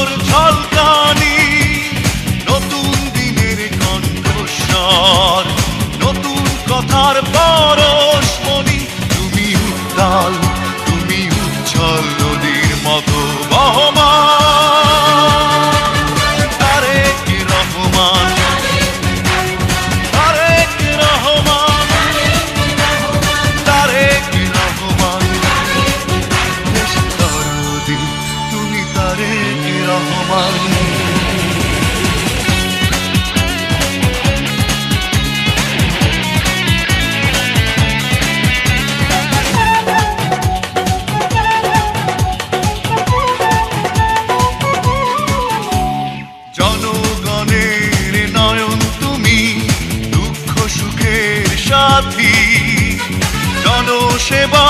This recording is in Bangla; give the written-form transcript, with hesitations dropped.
আলোর ঝলকানি, নতুন দিনের কণ্ঠস্বর, নতুন কথার পরশমণি। তুমি উত্তাল, তুমি উচ্ছল নদীর মতো বহমান। তারেক রহমান, তারেক রহমান, তারেক রহমান, দেশ দরদি তুমি তারেক রহমান। জনগণের নয়ন তুমি, দুঃখ সুখের সাথী, জনসেবা